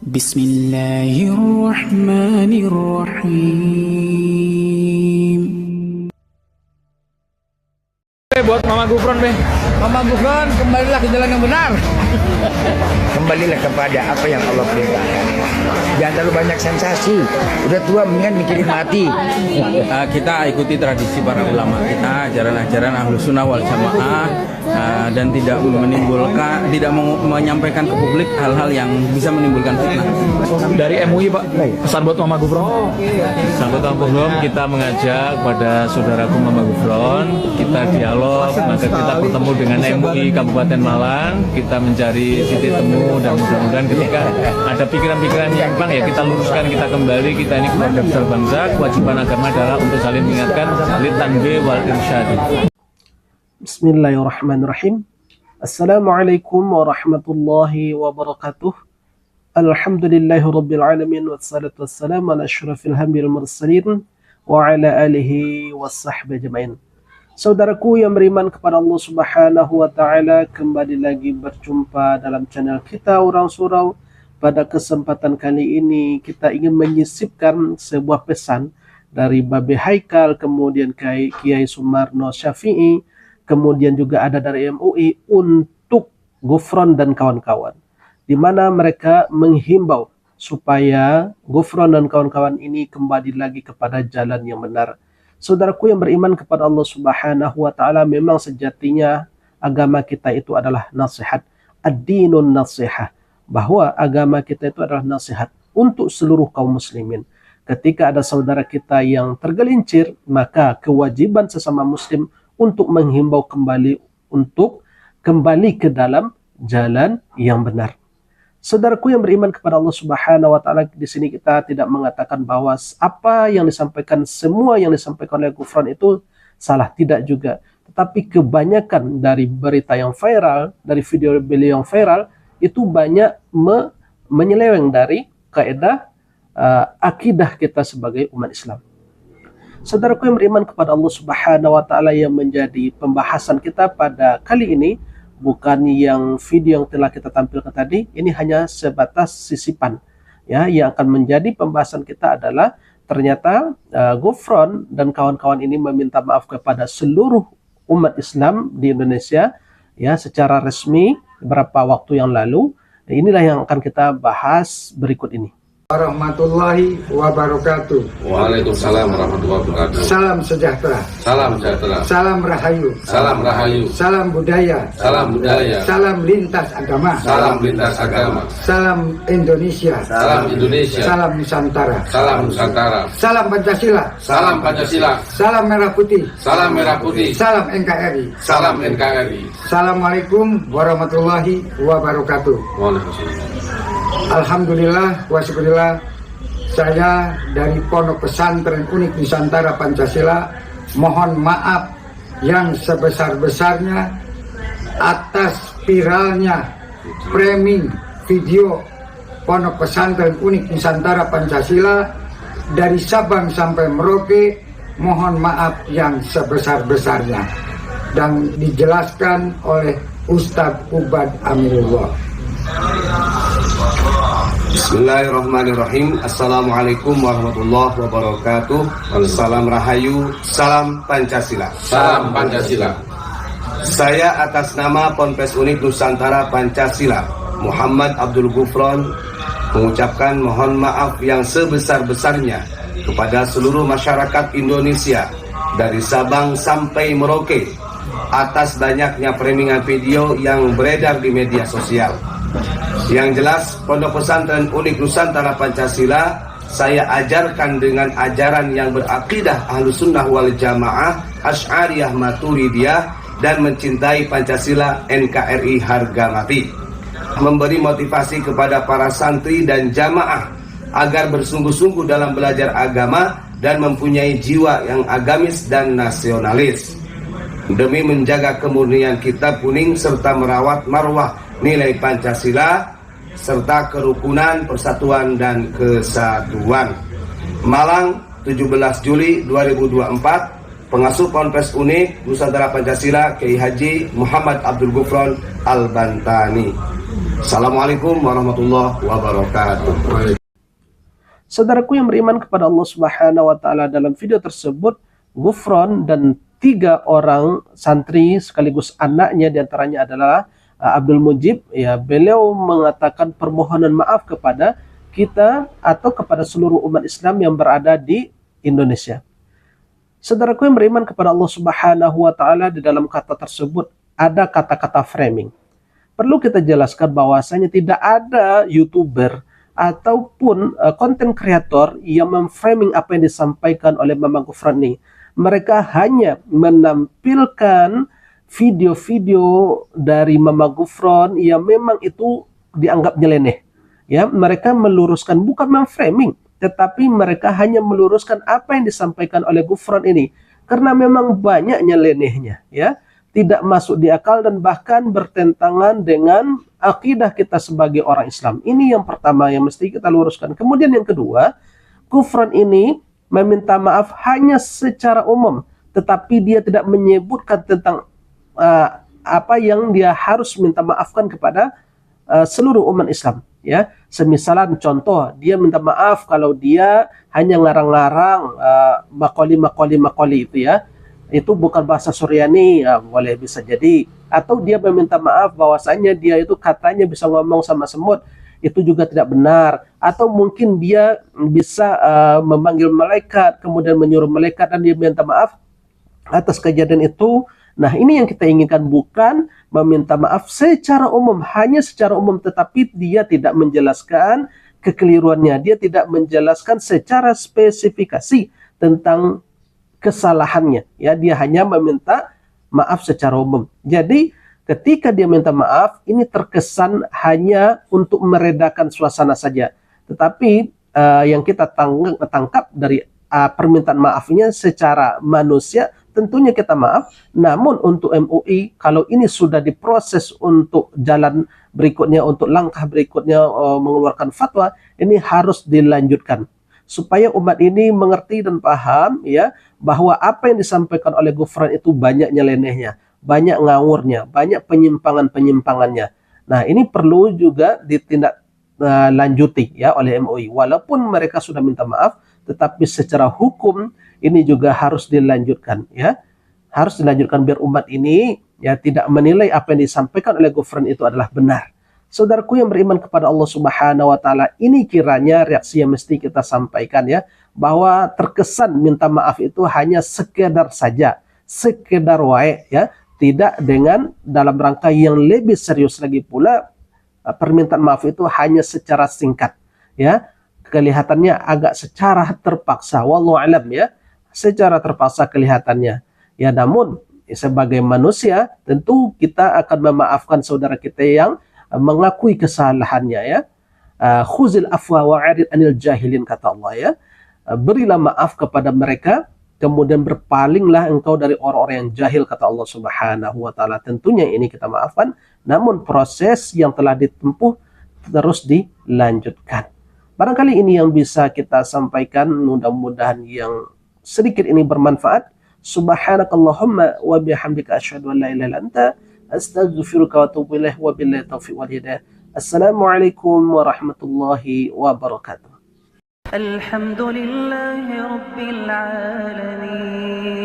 Bismillahirrahmanirrahim. Buat Mama Gufron, Mama Gufron, kembalilah ke jalan yang benar. Kembalilah kepada apa yang Allah perintahkan. Jangan terlalu banyak sensasi. Udah tua mendingan mikirin mati. Kita ikuti tradisi para ulama kita, ajaran-ajaran Ahlus Sunnah wal Jamaah, dan tidak menyampaikan ke publik hal-hal yang bisa menimbulkan fitnah. Dari MUI Pak, pesan buat Mama Gufron. Pesan buat Mama Gufron, kita mengajak pada saudaraku Mama Gufron, kita dialog, maka kita bertemu dengan MUI Kabupaten Malang, kita mencari titik temu, dan mudah-mudahan ketika ada pikiran-pikiran yang bang ya kita luruskan, kita kembali, kita ini keluarga besar bangsa, kewajiban agama adalah untuk saling mengingatkan litanbe wal irsyad. Bismillahirrahmanirrahim. Assalamualaikum warahmatullahi wabarakatuh. Alhamdulillahirabbil alamin wassalatu wassalamu ala asyrafil anbiya'i wal mursalin wa ala alihi washabbihi ajmain. Saudaraku yang beriman kepada Allah Subhanahu wa taala, kembali lagi berjumpa dalam channel kita Orang Surau. Pada kesempatan kali ini kita ingin menyisipkan sebuah pesan dari Babe Haikal, kemudian Kiai Sumarno Syafi'i, kemudian juga ada dari MUI untuk Gufron dan kawan-kawan, di mana mereka menghimbau supaya Gufron dan kawan-kawan ini kembali lagi kepada jalan yang benar. Saudaraku yang beriman kepada Allah Subhanahu wa taala, memang sejatinya agama kita itu adalah nasihat, ad-dinun nasihah, bahwa agama kita itu adalah nasihat untuk seluruh kaum muslimin. Ketika ada saudara kita yang tergelincir, maka kewajiban sesama muslim untuk menghimbau kembali, untuk kembali ke dalam jalan yang benar. Saudaraku yang beriman kepada Allah Subhanahu wa taala, di sini kita tidak mengatakan bahwa apa yang disampaikan, semua yang disampaikan oleh Gufron itu salah, tidak juga. Tetapi kebanyakan dari berita yang viral, dari video beliau yang viral, itu banyak menyeleweng dari kaidah akidah kita sebagai umat Islam. Saudaraku yang beriman kepada Allah Subhanahu wa taala, yang menjadi pembahasan kita pada kali ini bukan yang video yang telah kita tampilkan tadi, ini hanya sebatas sisipan ya. Yang akan menjadi pembahasan kita adalah ternyata Gufron dan kawan-kawan ini meminta maaf kepada seluruh umat Islam di Indonesia ya, secara resmi beberapa waktu yang lalu. Inilah yang akan kita bahas berikut ini. Warahmatullahi wabarakatuh. Waalaikumsalam warahmatullahi wabarakatuh. Salam sejahtera. Salam sejahtera. Salam rahayu. Salam rahayu. Salam budaya. Salam budaya. Salam lintas agama. Salam lintas agama. Salam Indonesia. Salam Indonesia. Salam Nusantara. Salam Nusantara. Salam Pancasila. Salam Pancasila. Salam Merah Putih. Salam Merah Putih. Salam NKRI. Salam NKRI. Assalamualaikum warahmatullahi wabarakatuh. Waalaikumsalam. Alhamdulillah wa syukurillah, saya dari Pondok Pesantren Unik Nusantara Pancasila mohon maaf yang sebesar-besarnya atas viralnya framing video Pondok Pesantren Unik Nusantara Pancasila dari Sabang sampai Merauke. Mohon maaf yang sebesar-besarnya, dan dijelaskan oleh Ustadz Ubad Amirullah. Bismillahirrahmanirrahim. Assalamualaikum warahmatullahi wabarakatuh. Salam rahayu. Salam Pancasila. Salam Pancasila. Saya atas nama Ponpes Unik Nusantara Pancasila, Muhammad Abdul Gufron, mengucapkan mohon maaf yang sebesar-besarnya kepada seluruh masyarakat Indonesia dari Sabang sampai Merauke atas banyaknya framingan video yang beredar di media sosial. Yang jelas, Pondok Pesantren Unik Nusantara Pancasila saya ajarkan dengan ajaran yang berakidah Ahlus Sunnah wal Jamaah, Asy'ariyah Maturidiyah, dan mencintai Pancasila NKRI harga mati. Memberi motivasi kepada para santri dan jamaah agar bersungguh-sungguh dalam belajar agama dan mempunyai jiwa yang agamis dan nasionalis, demi menjaga kemurnian kitab kuning serta merawat marwah nilai Pancasila serta kerukunan, persatuan, dan kesatuan. Malang, 17 Juli 2024, Pengasuh Ponpes Unik Nusantara Pancasila Kiai Haji Muhammad Abdul Gufron Al-Bantani. Assalamualaikum warahmatullahi wabarakatuh. Saudaraku yang beriman kepada Allah Subhanahu wa taala, dalam video tersebut Ghufron dan 3 orang santri sekaligus anaknya diantaranya adalah Abdul Mujib, ya, beliau mengatakan permohonan maaf kepada kita atau kepada seluruh umat Islam yang berada di Indonesia. Saudaraku yang beriman kepada Allah Subhanahu wa taala, di dalam kata tersebut ada kata-kata framing. Perlu kita jelaskan bahwasanya tidak ada YouTuber ataupun konten kreator yang memframing apa yang disampaikan oleh Mama Ghufron ini. Mereka hanya menampilkan video-video dari Mama Ghufron yang memang itu dianggap nyeleneh. Ya, mereka meluruskan, bukan memframing, tetapi mereka hanya meluruskan apa yang disampaikan oleh Ghufron ini, karena memang banyak nyelenehnya, ya, tidak masuk di akal dan bahkan bertentangan dengan akidah kita sebagai orang Islam. Ini yang pertama yang mesti kita luruskan. Kemudian yang kedua, Ghufron ini meminta maaf hanya secara umum, tetapi dia tidak menyebutkan tentang apa yang dia harus minta maafkan kepada seluruh umat Islam. Ya, semisalan contoh, dia minta maaf kalau dia hanya ngarang-ngarang makoli itu, ya, itu bukan bahasa Suryani, ya, boleh bisa jadi. Atau dia meminta maaf bahwasanya dia itu katanya bisa ngomong sama semut, itu juga tidak benar. Atau mungkin dia bisa memanggil malaikat, kemudian menyuruh malaikat dan dia minta maaf atas kejadian itu. Nah, ini yang kita inginkan, bukan meminta maaf secara umum, hanya secara umum, tetapi dia tidak menjelaskan kekeliruannya, dia tidak menjelaskan secara spesifikasi tentang kesalahannya, ya, dia hanya meminta maaf secara umum. Jadi ketika dia minta maaf, ini terkesan hanya untuk meredakan suasana saja, tetapi yang kita tangkap dari permintaan maafnya secara manusia, tentunya kita maaf. Namun untuk MUI, kalau ini sudah diproses untuk jalan berikutnya, untuk langkah berikutnya mengeluarkan fatwa, ini harus dilanjutkan supaya umat ini mengerti dan paham, ya, bahwa apa yang disampaikan oleh Ghufron itu banyak nyelenehnya, banyak ngawurnya, banyak penyimpangannya. Nah, ini perlu juga ditindak lanjuti, ya, oleh MUI. Walaupun mereka sudah minta maaf, tetapi secara hukum ini juga harus dilanjutkan, ya, harus dilanjutkan biar umat ini, ya, tidak menilai apa yang disampaikan oleh Ghufron itu adalah benar. Saudaraku yang beriman kepada Allah Subhanahu wa taala, ini kiranya reaksi yang mesti kita sampaikan, ya, bahwa terkesan minta maaf itu hanya sekedar saja, sekedar wae, ya, tidak dengan dalam rangka yang lebih serius lagi pula. Permintaan maaf itu hanya secara singkat, ya, kelihatannya agak secara terpaksa, wallahu alam, ya, secara terpaksa kelihatannya, ya. Namun sebagai manusia tentu kita akan memaafkan saudara kita yang mengakui kesalahannya, ya. Khuzil afwa wa'arid anil jahilin, kata Allah, ya. Berilah maaf kepada mereka, kemudian berpalinglah engkau dari orang-orang yang jahil, kata Allah Subhanahu wa taala. Tentunya ini kita maafkan, namun proses yang telah ditempuh terus dilanjutkan. Barangkali ini yang bisa kita sampaikan, mudah-mudahan yang sedikit ini bermanfaat. Subhanakallahumma wa bihamdika asyhadu an la ilaha illa anta astaghfiruka wa atubu ilaik, wa billahi taufiq wal hidayah. Assalamualaikum warahmatullahi wabarakatuh. Alhamdulillahi rabbil alamin.